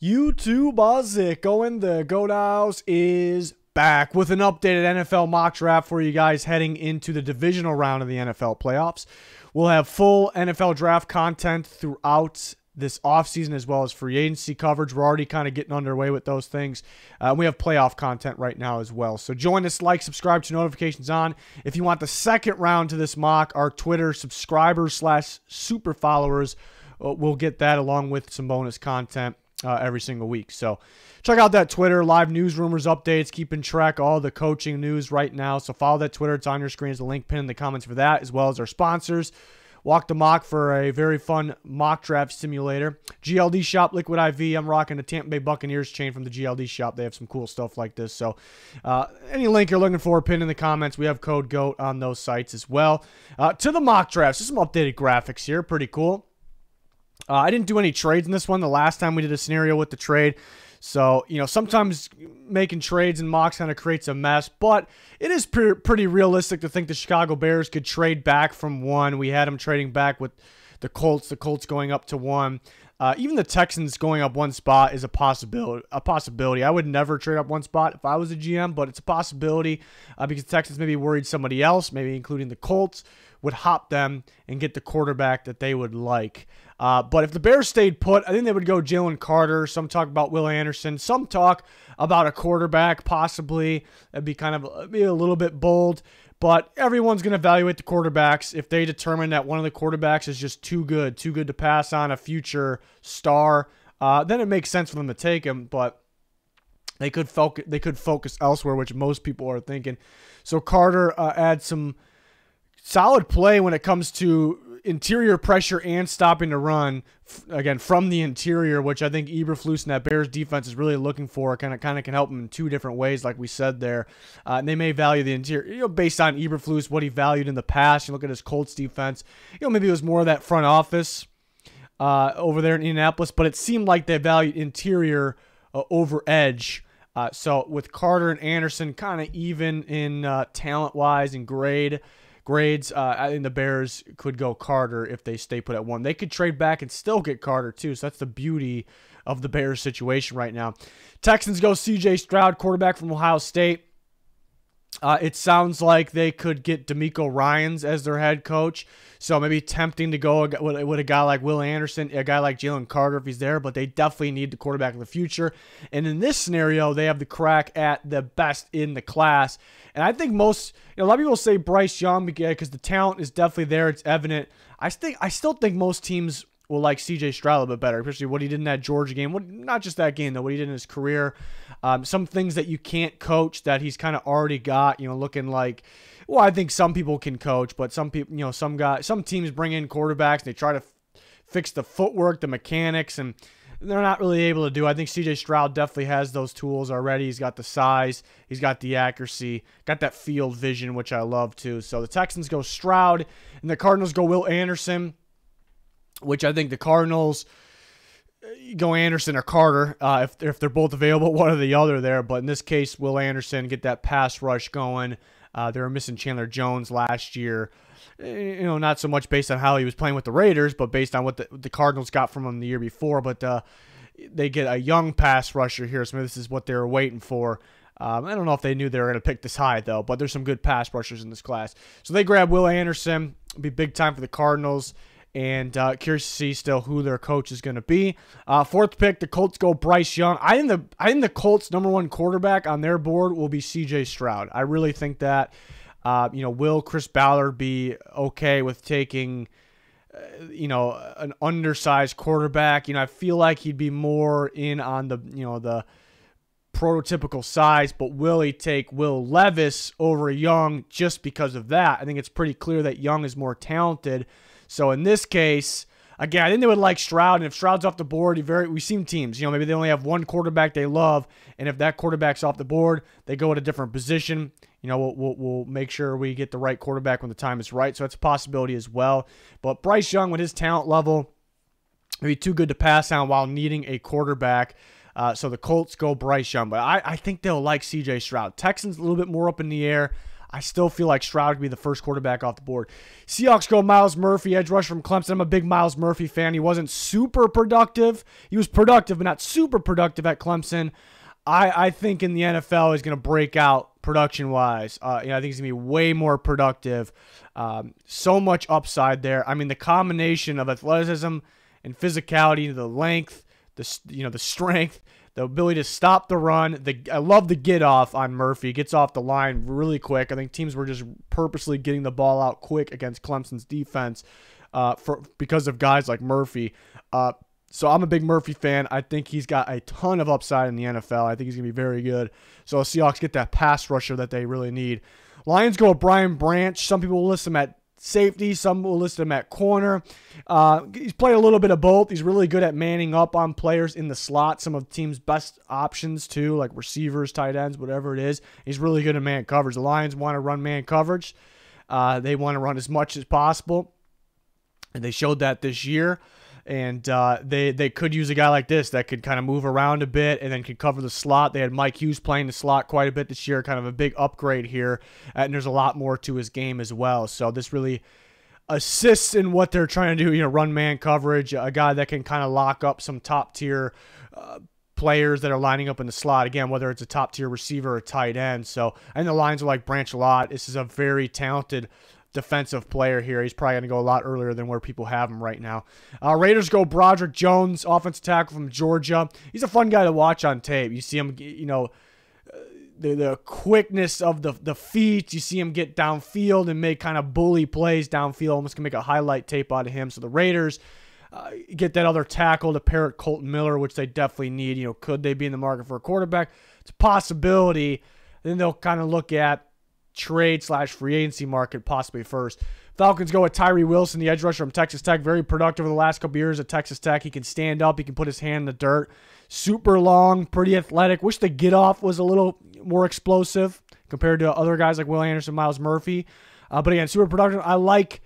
YouTube, how's it going? The Goat House is back with an updated NFL mock draft for you guys heading into the divisional round of the NFL playoffs. We'll have full NFL draft content throughout this offseason as well as free agency coverage. We're already kind of getting underway with those things. We have playoff content right now as well. So join us, like, subscribe to notifications on. If you want the second round to this mock, our Twitter subscribers / super followers will get that along with some bonus content every single week. So check out that Twitter, live news, rumors, updates, keeping track of all the coaching news right now. So follow that Twitter. It's on your screen. There's a link pinned in the comments for that, as well as our sponsors. Walk the Mock for a very fun mock draft simulator. GLD Shop, Liquid IV. I'm rocking the Tampa Bay Buccaneers chain from the GLD Shop. They have some cool stuff like this. So any link you're looking for, pinned in the comments. We have code GOAT on those sites as well. To the mock drafts, just some updated graphics here. Pretty cool. I didn't do any trades in this one the last time we did a scenario with the trade. So, sometimes making trades and mocks kind of creates a mess, but it is pretty realistic to think the Chicago Bears could trade back from 1. We had them trading back with the Colts going up to 1. Even the Texans going up 1 spot is a possibility. I would never trade up 1 spot if I was a GM, but it's a possibility because the Texans maybe worried somebody else, maybe including the Colts, would hop them and get the quarterback that they would like. But if the Bears stayed put, I think they would go Jalen Carter. Some talk about Will Anderson. Some talk about a quarterback, possibly. That'd be be a little bit bold. But everyone's going to evaluate the quarterbacks. If they determine that one of the quarterbacks is just too good to pass on a future star, then it makes sense for them to take him. But they could focus elsewhere, which most people are thinking. So Carter adds some solid play when it comes to interior pressure and stopping the run, again, from the interior, which I think Eberflus and that Bears defense is really looking for. Kind of can help them in 2 different ways, like we said there. And they may value the interior, based on Eberflus, what he valued in the past. You look at his Colts defense, maybe it was more of that front office over there in Indianapolis, but it seemed like they valued interior over edge. So with Carter and Anderson kind of even in talent-wise and grades, I think the Bears could go Carter if they stay put at 1. They could trade back and still get Carter too, so that's the beauty of the Bears situation right now. Texans go C.J. Stroud, quarterback from Ohio State. It sounds like they could get DeMeco Ryans as their head coach, so maybe tempting to go with a guy like Will Anderson, a guy like Jalen Carter if he's there, but they definitely need the quarterback of the future. And in this scenario, they have the crack at the best in the class. And I think a lot of people say Bryce Young because the talent is definitely there. It's evident. I still think most teams will like C.J. Stroud a little bit better, especially what he did in that Georgia game. Not just that game, though, what he did in his career. Some things that you can't coach that he's kind of already got, looking like, well, I think some people can coach, but some people, some teams bring in quarterbacks, and they try to fix the footwork, the mechanics, and they're not really able to do. I think C.J. Stroud definitely has those tools already. He's got the size. He's got the accuracy. Got that field vision, which I love, too. So the Texans go Stroud, and the Cardinals go Will Anderson, which I think the Cardinals go Anderson or Carter if they're both available, one or the other there. But in this case, Will Anderson, get that pass rush going. They were missing Chandler Jones last year. Not so much based on how he was playing with the Raiders, but based on what the Cardinals got from him the year before. But they get a young pass rusher here, so this is what they were waiting for. I don't know if they knew they were going to pick this high, though, but there's some good pass rushers in this class. So they grab Will Anderson. It'll be big time for the Cardinals. And curious to see still who their coach is going to be. 4th pick, the Colts go Bryce Young. I think the Colts' #1 quarterback on their board will be C.J. Stroud. I really think that. Will Chris Ballard be okay with taking, an undersized quarterback? I feel like he'd be more in on the prototypical size, but will he take Will Levis over Young just because of that? I think it's pretty clear that Young is more talented. So in this case, again, I think they would like Stroud, and if Stroud's off the board, we've seen teams, maybe they only have one quarterback they love, and if that quarterback's off the board, they go at a different position. We'll make sure we get the right quarterback when the time is right, so that's a possibility as well. But Bryce Young, with his talent level, maybe too good to pass on while needing a quarterback. So the Colts go Bryce Young, but I think they'll like C.J. Stroud. Texans a little bit more up in the air. I still feel like Stroud could be the first quarterback off the board. Seahawks go Myles Murphy, edge rusher from Clemson. I'm a big Myles Murphy fan. He wasn't super productive. He was productive, but not super productive at Clemson. I think in the NFL he's going to break out production-wise. I think he's going to be way more productive. So much upside there. I mean, the combination of athleticism and physicality, the length, the strength, the ability to stop the run. I love the get off on Murphy. Gets off the line really quick. I think teams were just purposely getting the ball out quick against Clemson's defense because of guys like Murphy. So I'm a big Murphy fan. I think he's got a ton of upside in the NFL. I think he's going to be very good. So the Seahawks get that pass rusher that they really need. Lions go with Brian Branch. Some people will list him at safety. Some will list him at corner. He's played a little bit of both. He's really good at manning up on players in the slot. Some of the team's best options too, like receivers, tight ends, whatever it is. He's really good at man coverage. The Lions want to run man coverage. They want to run as much as possible. And they showed that this year. And they could use a guy like this that could kind of move around a bit and then could cover the slot. They had Mike Hughes playing the slot quite a bit this year, kind of a big upgrade here. And there's a lot more to his game as well. So this really assists in what they're trying to do, run man coverage, a guy that can kind of lock up some top-tier players that are lining up in the slot. Again, whether it's a top-tier receiver or tight end. So I think the Lions will like Branch a lot. This is a very talented defensive player here. He's probably going to go a lot earlier than where people have him right now. Raiders go Broderick Jones, offensive tackle from Georgia. He's a fun guy to watch on tape. You see him, the quickness of the feet. You see him get downfield and make kind of bully plays downfield. Almost can make a highlight tape out of him. So the Raiders get that other tackle to pair with Colton Miller, which they definitely need. Could they be in the market for a quarterback? It's a possibility. Then they'll kind of look at trade/free agency market possibly first. Falcons go with Tyree Wilson, the edge rusher from Texas Tech. Very productive in the last couple years at Texas Tech. He can stand up. He can put his hand in the dirt. Super long, pretty athletic. Wish the get off was a little more explosive compared to other guys like Will Anderson, Myles Murphy. But again, super productive. I like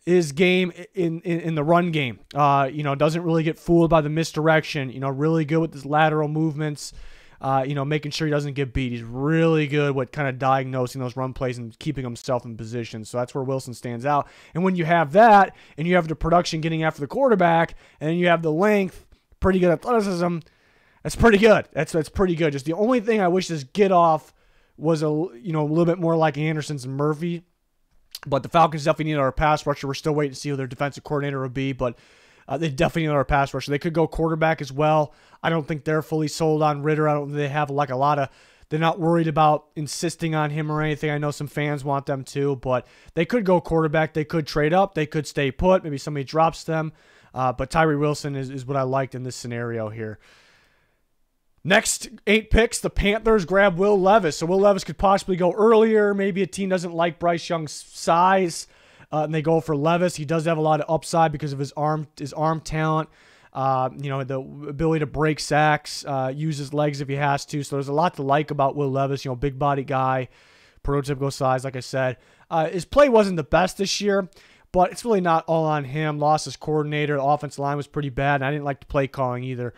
his game in the run game. Doesn't really get fooled by the misdirection. Really good with his lateral movements. Making sure he doesn't get beat. He's really good with kind of diagnosing those run plays and keeping himself in position. So that's where Wilson stands out. And when you have that, and you have the production getting after the quarterback, and then you have the length, pretty good athleticism, that's pretty good. That's pretty good. Just the only thing I wish this get off was a little bit more like Anderson's and Murphy. But the Falcons definitely need our pass rusher. We're still waiting to see who their defensive coordinator will be, but they definitely need our pass rusher. They could go quarterback as well. I don't think they're fully sold on Ritter. I don't think they have like a lot of. They're not worried about insisting on him or anything. I know some fans want them to, but they could go quarterback. They could trade up. They could stay put. Maybe somebody drops them. But Tyree Wilson is what I liked in this scenario here. Next 8 picks, the Panthers grab Will Levis. So Will Levis could possibly go earlier. Maybe a team doesn't like Bryce Young's size, and they go for Levis. He does have a lot of upside because of his arm talent. The ability to break sacks, use his legs if he has to. So there's a lot to like about Will Levis. Big body guy, prototypical size, like I said. His play wasn't the best this year, but it's really not all on him. Lost his coordinator. The offensive line was pretty bad, and I didn't like the play calling either.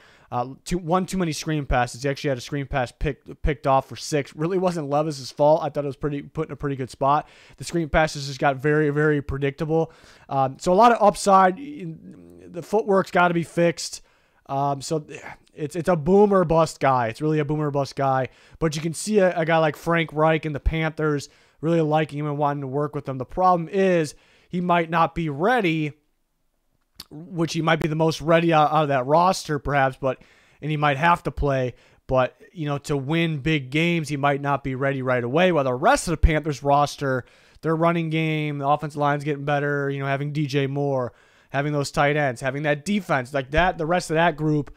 Too many screen passes. He actually had a screen pass picked off for 6. Really wasn't Levis's fault. I thought it was put in a pretty good spot. The screen passes just got very, very predictable. So a lot of upside. The footwork's got to be fixed. So it's a boom or bust guy. It's really a boom or bust guy. But you can see a guy like Frank Reich and the Panthers really liking him and wanting to work with him. The problem is he might not be ready, which he might be the most ready out of that roster perhaps, and he might have to play. But, to win big games, he might not be ready right away. While the rest of the Panthers roster, their running game, the offensive line's getting better, having DJ Moore, having those tight ends, having that defense like that, the rest of that group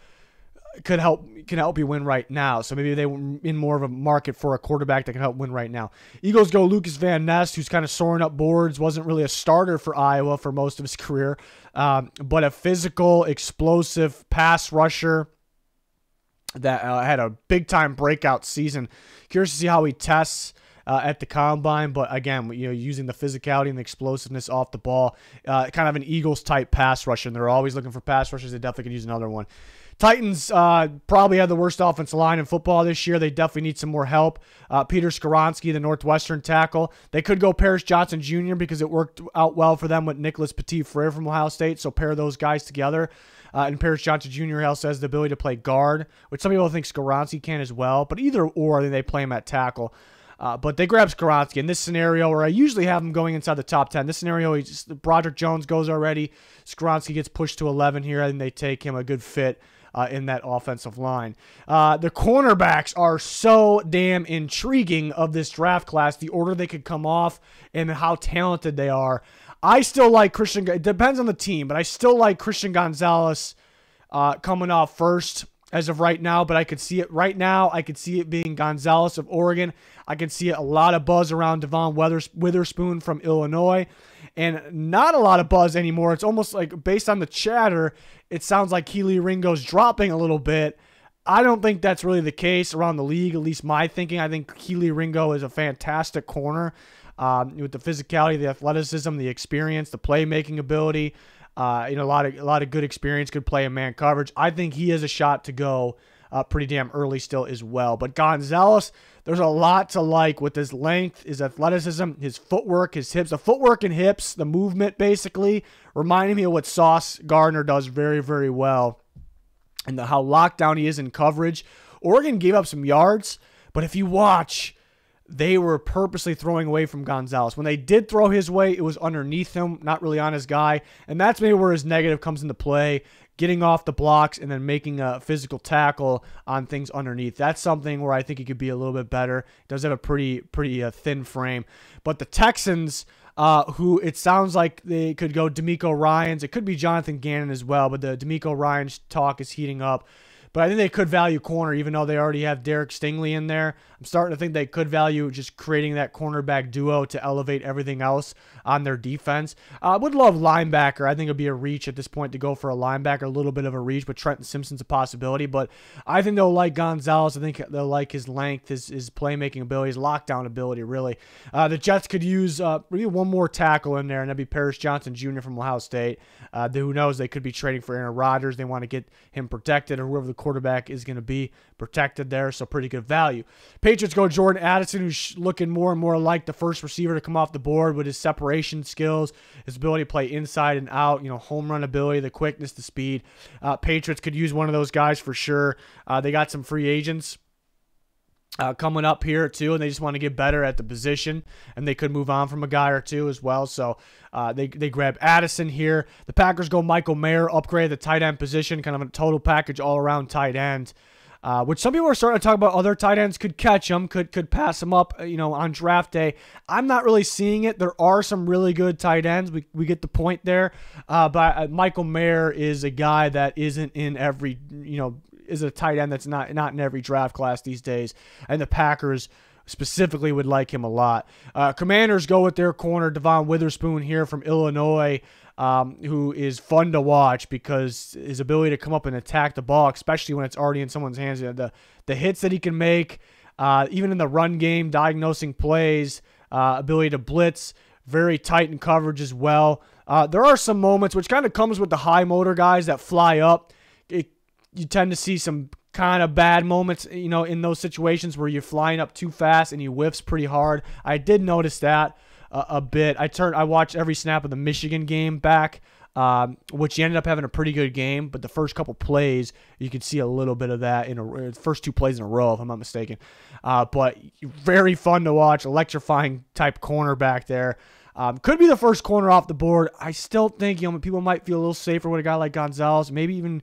can help you win right now. So maybe they were in more of a market for a quarterback that can help win right now. Eagles go Lukas Van Ness, who's kind of soaring up boards, wasn't really a starter for Iowa for most of his career, but a physical, explosive pass rusher that had a big-time breakout season. Curious to see how he tests at the combine, but again, using the physicality and the explosiveness off the ball, kind of an Eagles-type pass rusher, and they're always looking for pass rushers. They definitely could use another one. Titans probably had the worst offensive line in football this year. They definitely need some more help. Peter Skoronski, the Northwestern tackle. They could go Paris Johnson Jr. because it worked out well for them with Nicholas Petit-Frere from Ohio State, so pair those guys together. And Paris Johnson Jr. also has the ability to play guard, which some people think Skoronski can as well. But either or, they play him at tackle. But they grab Skoronski in this scenario where I usually have him going inside the top 10. This scenario, Broderick Jones goes already. Skoronski gets pushed to 11 here, and they take him a good fit in that offensive line. The cornerbacks are so damn intriguing of this draft class, the order they could come off and how talented they are. I still like Christian. It depends on the team, but I still like Christian Gonzalez coming off first as of right now, but I could see it right now. I could see it being Gonzalez of Oregon. I could see a lot of buzz around Devon Witherspoon from Illinois, and not a lot of buzz anymore. It's almost like, based on the chatter, it sounds like Kelee Ringo's dropping a little bit. I don't think that's really the case around the league, at least my thinking. I think Kelee Ringo is a fantastic corner with the physicality, the athleticism, the experience, the playmaking ability. A lot of good experience, good play in man coverage. I think he has a shot to go pretty damn early still as well. But Gonzalez, there's a lot to like with his length, his athleticism, his footwork, his hips. The footwork and hips, the movement basically, reminding me of what Sauce Gardner does very, very well. And how locked down he is in coverage. Oregon gave up some yards, but if you watch, they were purposely throwing away from Gonzalez. When they did throw his way, it was underneath him, not really on his guy. And that's maybe where his negative comes into play, getting off the blocks and then making a physical tackle on things underneath. That's something where I think he could be a little bit better. He does have a pretty thin frame. But the Texans, who it sounds like they could go D'Amico Ryans. It could be Jonathan Gannon as well, but the D'Amico Ryans talk is heating up. But I think they could value corner, even though they already have Derek Stingley in there. I'm starting to think they could value just creating that cornerback duo to elevate everything else on their defense. I would love linebacker. I think it would be a reach at this point to go for a linebacker, a little bit of a reach, but Trenton Simpson's a possibility. But I think they'll like Gonzalez. I think they'll like his length, his playmaking ability, his lockdown ability, really. The Jets could use maybe one more tackle in there, and that'd be Paris Johnson Jr. from Ohio State. Who knows? They could be trading for Aaron Rodgers. They want to get him protected, or whoever the quarterback is going to be protected there, so pretty good value. Patriots go Jordan Addison, who's looking more and more like the first receiver to come off the board with his separation skills, his ability to play inside and out, home run ability, the quickness, the speed. Patriots could use one of those guys for sure. They got some free agents coming up here too, and they just want to get better at the position, and they could move on from a guy or two as well. So they grab Addison here. The Packers go Michael Mayer, upgrade the tight end position, kind of a total package all around tight end, which some people are starting to talk about. Other tight ends could catch him, could pass him up, on draft day. I'm not really seeing it. There are some really good tight ends. We get the point there, but Michael Mayer is a guy that isn't in every is a tight end that's not in every draft class these days, and the Packers specifically would like him a lot. Commanders go with their corner, Devon Witherspoon here from Illinois, who is fun to watch because his ability to come up and attack the ball, especially when it's already in someone's hands, the hits that he can make, even in the run game, diagnosing plays, ability to blitz, very tight in coverage as well. There are some moments, which kind of comes with the high motor guys that fly up. You tend to see some kind of bad moments, in those situations where you're flying up too fast and he whiffs pretty hard. I did notice that a bit. I watched every snap of the Michigan game back, which he ended up having a pretty good game, but the first couple plays, you could see a little bit of that in the first two plays in a row, if I'm not mistaken. But very fun to watch, electrifying type cornerback there. Could be the first corner off the board. I still think, people might feel a little safer with a guy like Gonzalez, maybe even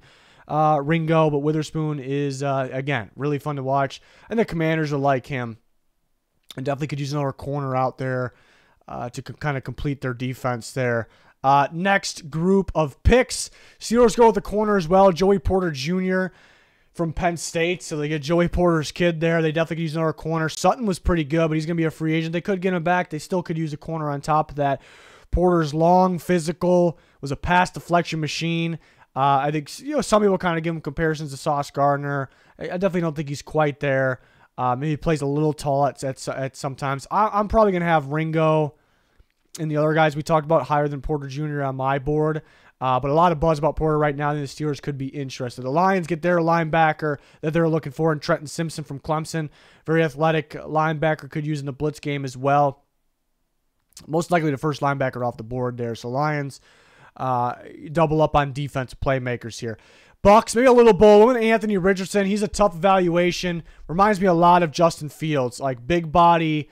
Ringo, but Witherspoon is, again, really fun to watch. And the Commanders will like him. And definitely could use another corner out there to kind of complete their defense there. Next group of picks. Steelers go with the corner as well. Joey Porter Jr. from Penn State. So they get Joey Porter's kid there. They definitely could use another corner. Sutton was pretty good, but he's going to be a free agent. They could get him back. They still could use a corner on top of that. Porter's long, physical, was a pass deflection machine. I think some people kind of give him comparisons to Sauce Gardner. I definitely don't think he's quite there. Maybe he plays a little tall at sometimes. I'm probably going to have Ringo and the other guys we talked about higher than Porter Jr. on my board. But a lot of buzz about Porter right now, and the Steelers could be interested. The Lions get their linebacker that they're looking for in Trenton Simpson from Clemson. Very athletic linebacker, could use in the blitz game as well. Most likely the first linebacker off the board there. So Lions double up on defensive playmakers here. Bucks, maybe a little bold with Anthony Richardson. He's a tough evaluation. Reminds me a lot of Justin Fields, like big body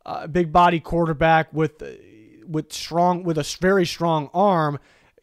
quarterback with a very strong arm.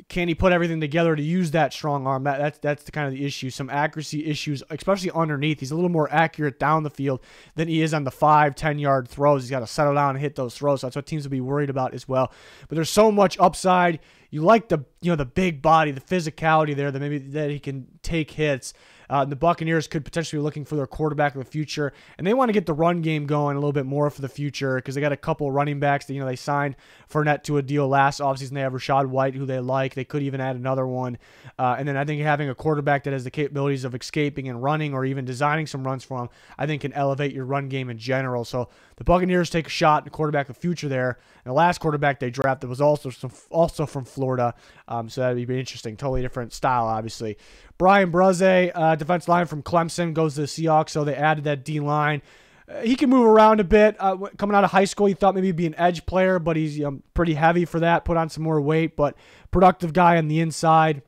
Can he put everything together to use that strong arm? That's the kind of the issue. Some accuracy issues, especially underneath. He's a little more accurate down the field than he is on the 5-10 yard throws. He's got to settle down and hit those throws. So that's what teams will be worried about as well. But there's so much upside. You like the big body, the physicality there, that maybe that he can take hits. The Buccaneers could potentially be looking for their quarterback of the future, and they want to get the run game going a little bit more for the future because they got a couple running backs that they signed Fournette to a deal last offseason. They have Rachaad White, who they like. They could even add another one, and then I think having a quarterback that has the capabilities of escaping and running, or even designing some runs for him, I think can elevate your run game in general. So the Buccaneers take a shot at the quarterback of the future there. And the last quarterback they drafted was also from Florida, so that would be interesting. Totally different style, obviously. Brian Brzee, defense line from Clemson, goes to the Seahawks, so they added that D-line. He can move around a bit. Coming out of high school, he thought maybe he'd be an edge player, but he's pretty heavy for that, put on some more weight, but productive guy on the inside.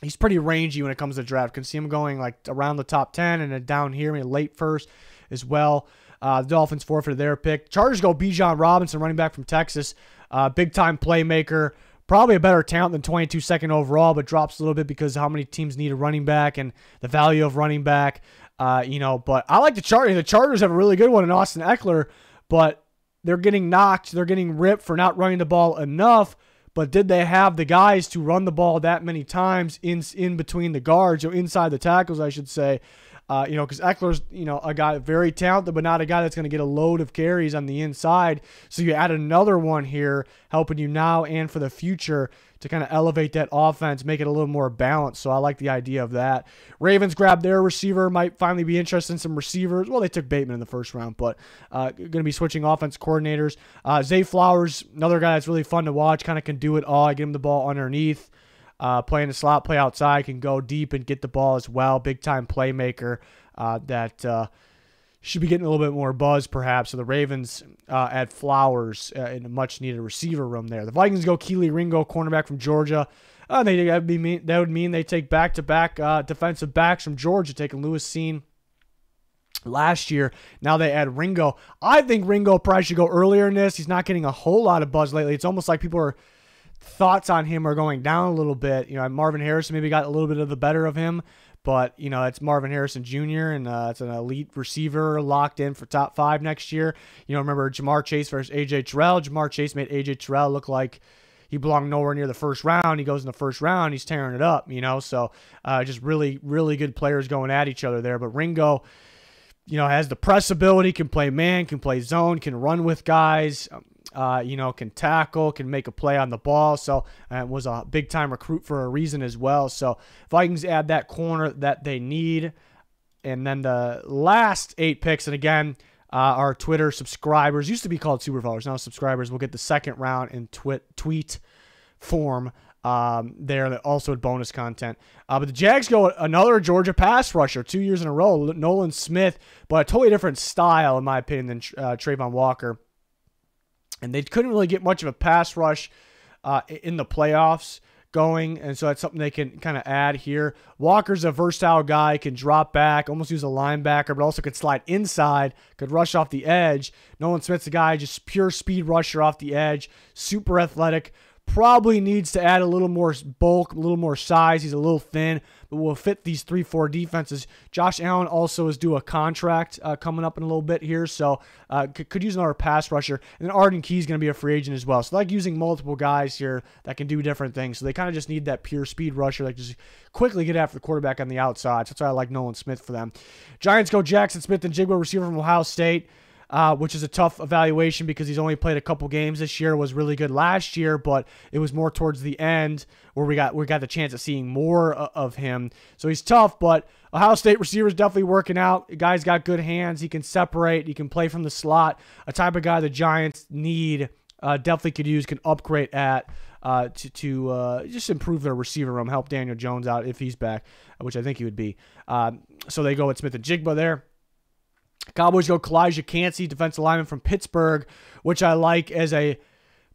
He's pretty rangy when it comes to draft. Can see him going like around the top 10 and then down here, maybe late first as well. The Dolphins forfeited their pick. Chargers go Bijan Robinson, running back from Texas. Big-time playmaker. Probably a better talent than 22 second overall, but drops a little bit because how many teams need a running back and the value of running back. But I like the Chargers. The Chargers have a really good one in Austin Eckler, but they're getting knocked. They're getting ripped for not running the ball enough. But did they have the guys to run the ball that many times in between the guards, inside the tackles, I should say? Because Eckler's, a guy very talented, but not a guy that's going to get a load of carries on the inside. So you add another one here, helping you now and for the future to kind of elevate that offense, make it a little more balanced. So I like the idea of that. Ravens grabbed their receiver, might finally be interested in some receivers. Well, they took Bateman in the first round, but going to be switching offense coordinators. Zay Flowers, another guy that's really fun to watch, kind of can do it all. I get him the ball underneath. Play in the slot, play outside, can go deep and get the ball as well. Big-time playmaker that should be getting a little bit more buzz, perhaps. So the Ravens add Flowers in a much-needed receiver room there. The Vikings go Keely Ringo, cornerback from Georgia. That would mean they take back-to-back defensive backs from Georgia, taking Lewis Seen last year. Now they add Ringo. I think Ringo probably should go earlier in this. He's not getting a whole lot of buzz lately. It's almost like thoughts on him are going down a little bit. Marvin Harrison maybe got a little bit of the better of him, but it's Marvin Harrison Jr. and it's an elite receiver locked in for top 5 next year. Remember Jamar Chase versus AJ Terrell. Jamar Chase made AJ Terrell look like he belonged nowhere near the first round. He goes in the first round, he's tearing it up. So just really, really good players going at each other there. But Ringo, has the press ability, can play man, can play zone, can run with guys. Can tackle, can make a play on the ball. So was a big-time recruit for a reason as well. So Vikings add that corner that they need. And then the last 8 picks, and again, our Twitter subscribers, used to be called super followers, now subscribers, will get the second round in tweet form there, also with bonus content. But the Jags go another Georgia pass rusher 2 years in a row, Nolan Smith, but a totally different style, in my opinion, than Trayvon Walker. And they couldn't really get much of a pass rush in the playoffs going, and so that's something they can kind of add here. Walker's a versatile guy, can drop back, almost use a linebacker, but also could slide inside, could rush off the edge. Nolan Smith's a guy, just pure speed rusher off the edge, super athletic. Probably needs to add a little more bulk, a little more size. He's a little thin, but will fit these 3-4 defenses. Josh Allen also is due a contract coming up in a little bit here, so could use another pass rusher. And then Arden Key is going to be a free agent as well. So like using multiple guys here that can do different things. So they kind of just need that pure speed rusher that just quickly get after the quarterback on the outside. So that's why I like Nolan Smith for them. Giants go Jackson Smith and Jigba, receiver from Ohio State. Which is a tough evaluation because he's only played a couple games this year, was really good last year, but it was more towards the end where we got the chance of seeing more of him. So he's tough, but Ohio State receiver's definitely working out. The guy's got good hands. He can separate. He can play from the slot. A type of guy the Giants need, definitely could use, can upgrade at. to just improve their receiver room, help Daniel Jones out if he's back, which I think he would be. So they go with Smith and Jigba there. Cowboys go Kalijah Kancey, defensive lineman from Pittsburgh, which I like as a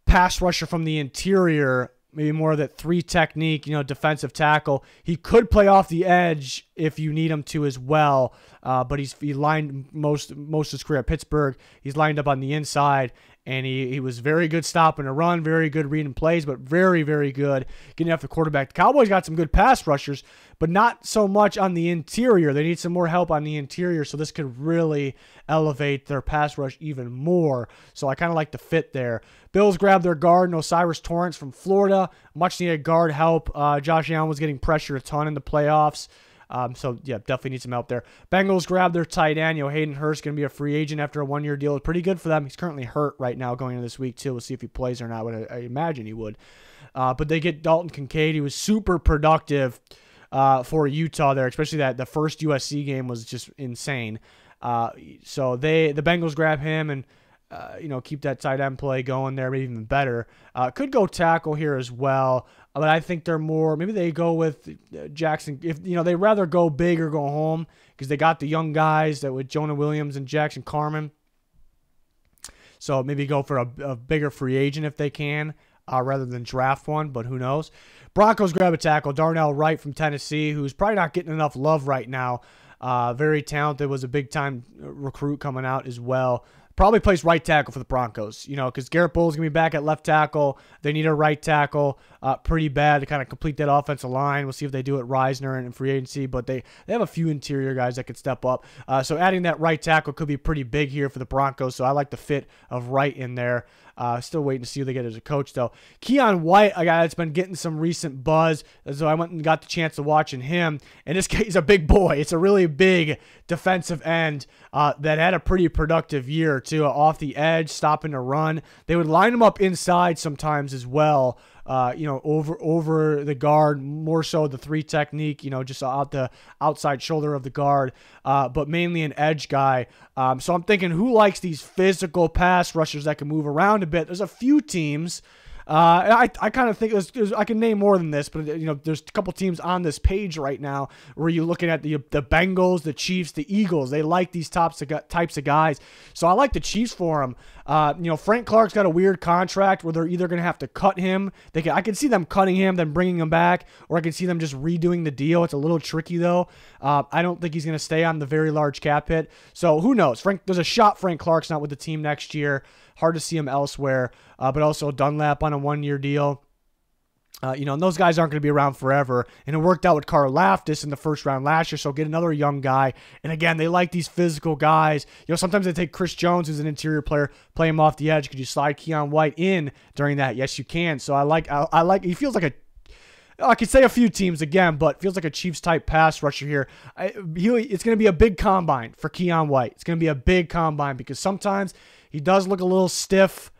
pass rusher from the interior, maybe more of that 3 technique, defensive tackle. He could play off the edge if you need him to as well, but he lined most of his career at Pittsburgh. He's lined up on the inside, and he was very good stopping a run, very good reading plays, but very, very good getting after the quarterback. The Cowboys got some good pass rushers, but not so much on the interior. They need some more help on the interior, so this could really elevate their pass rush even more. So I kind of like the fit there. Bills grab their guard, Osiris Torrance from Florida. Much needed guard help. Josh Allen was getting pressured a ton in the playoffs. So, yeah, definitely need some help there. Bengals grab their tight end. Hayden Hurst going to be a free agent after a 1-year deal. Pretty good for them. He's currently hurt right now going into this week, too. We'll see if he plays or not. But I imagine he would. But they get Dalton Kincaid. He was super productive for Utah there, especially that the first USC game was just insane. So the Bengals grab him and keep that tight end play going there, maybe even better. Could go tackle here as well, but I think they're more, maybe they go with Jackson. If they rather go big or go home because they got the young guys that with Jonah Williams and Jackson Carman. So maybe go for a bigger free agent if they can, rather than draft one, but who knows. Broncos grab a tackle, Darnell Wright from Tennessee, who's probably not getting enough love right now. Very talented, was a big-time recruit coming out as well. Probably plays right tackle for the Broncos, because Garrett Bowles is going to be back at left tackle. They need a right tackle pretty bad to kind of complete that offensive line. We'll see if they do it Reisner and in free agency, but they have a few interior guys that could step up. So adding that right tackle could be pretty big here for the Broncos, so I like the fit of Wright in there. Still waiting to see who they get as a coach, though. Keion White, a guy that's been getting some recent buzz, so I went and got the chance to watching him. And this he's a big boy. It's a really big defensive end that had a pretty productive year, too, off the edge, stopping to run. They would line him up inside sometimes as well, over the guard, more so the 3 technique, just out the outside shoulder of the guard, but mainly an edge guy. So I'm thinking, who likes these physical pass rushers that can move around a bit? There's a few teams. I kind of think I can name more than this, but there's a couple teams on this page right now where you're looking at the Bengals, the Chiefs, the Eagles. They like these types of guys, so I like the Chiefs for them. Frank Clark's got a weird contract where they're either going to have to cut him. I can see them cutting him, then bringing him back, or I can see them just redoing the deal. It's a little tricky though. I don't think he's going to stay on the very large cap hit. So who knows? There's a shot Frank Clark's not with the team next year. Hard to see him elsewhere, but also Dunlap on a 1-year deal. And those guys aren't going to be around forever. And it worked out with Carl Laftis in the first round last year, so get another young guy. And again, they like these physical guys. Sometimes they take Chris Jones, who's an interior player, play him off the edge. Could you slide Keion White in during that? Yes, you can. So I like. He feels like I could say a few teams again, but feels like a Chiefs-type pass rusher here. It's going to be a big combine for Keion White. It's going to be a big combine because sometimes he does look a little stiff,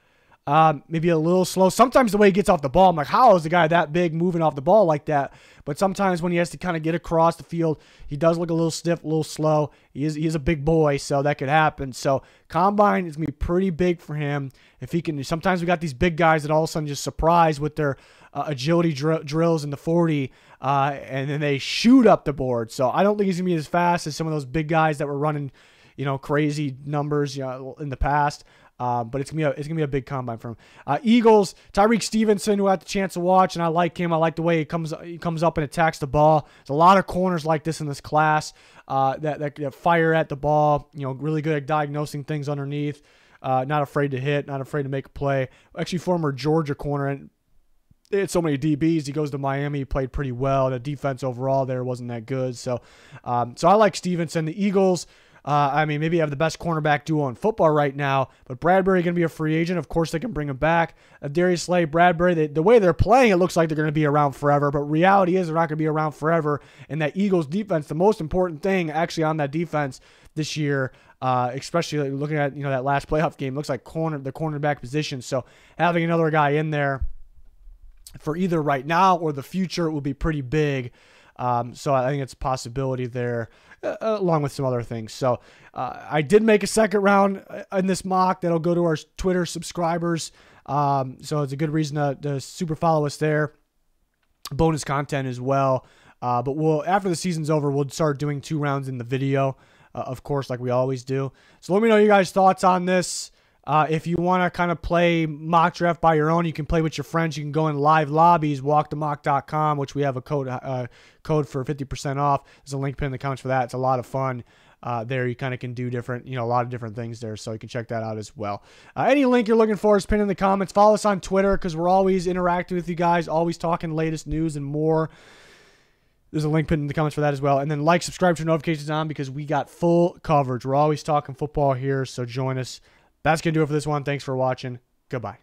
maybe a little slow. Sometimes the way he gets off the ball, I'm like, how is the guy that big moving off the ball like that? But sometimes when he has to kind of get across the field, he does look a little stiff, a little slow. He is a big boy, so that could happen. So combine is going to be pretty big for him. If he can, sometimes we got these big guys that all of a sudden just surprise with their agility drills in the 40, and then they shoot up the board. So I don't think he's going to be as fast as some of those big guys that were running, crazy numbers, in the past. But it's gonna be a big combine for him. Eagles, Tyreek Stevenson, who I had the chance to watch, and I like him. I like the way he comes up and attacks the ball. There's a lot of corners like this in this class that fire at the ball. Really good at diagnosing things underneath. Not afraid to hit, not afraid to make a play. Actually, former Georgia corner, and they had so many DBs. He goes to Miami. He played pretty well. The defense overall there wasn't that good. So I like Stevenson. The Eagles. Maybe have the best cornerback duo in football right now, but Bradbury going to be a free agent. Of course, they can bring him back. Darius Slay, Bradbury, the way they're playing, it looks like they're going to be around forever, but reality is they're not going to be around forever. And that Eagles defense, the most important thing actually on that defense this year, especially looking at that last playoff game, looks like the cornerback position. So having another guy in there for either right now or the future will be pretty big. So I think it's a possibility there, along with some other things. So I did make a second round in this mock that'll go to our Twitter subscribers. So it's a good reason to super follow us there. Bonus content as well. But after the season's over, we'll start doing 2 rounds in the video, of course, like we always do. So let me know your guys' thoughts on this. If you want to kind of play mock draft by your own, you can play with your friends. You can go in live lobbies, walkthemock.com, which we have a code for 50% off. There's a link pinned in the comments for that. It's a lot of fun. There you kind of can do different, a lot of different things there, so you can check that out as well. Any link you're looking for is pinned in the comments. Follow us on Twitter because we're always interacting with you guys, always talking latest news and more. There's a link pinned in the comments for that as well. And then like, subscribe, turn notifications on because we got full coverage. We're always talking football here, so join us. That's going to do it for this one. Thanks for watching. Goodbye.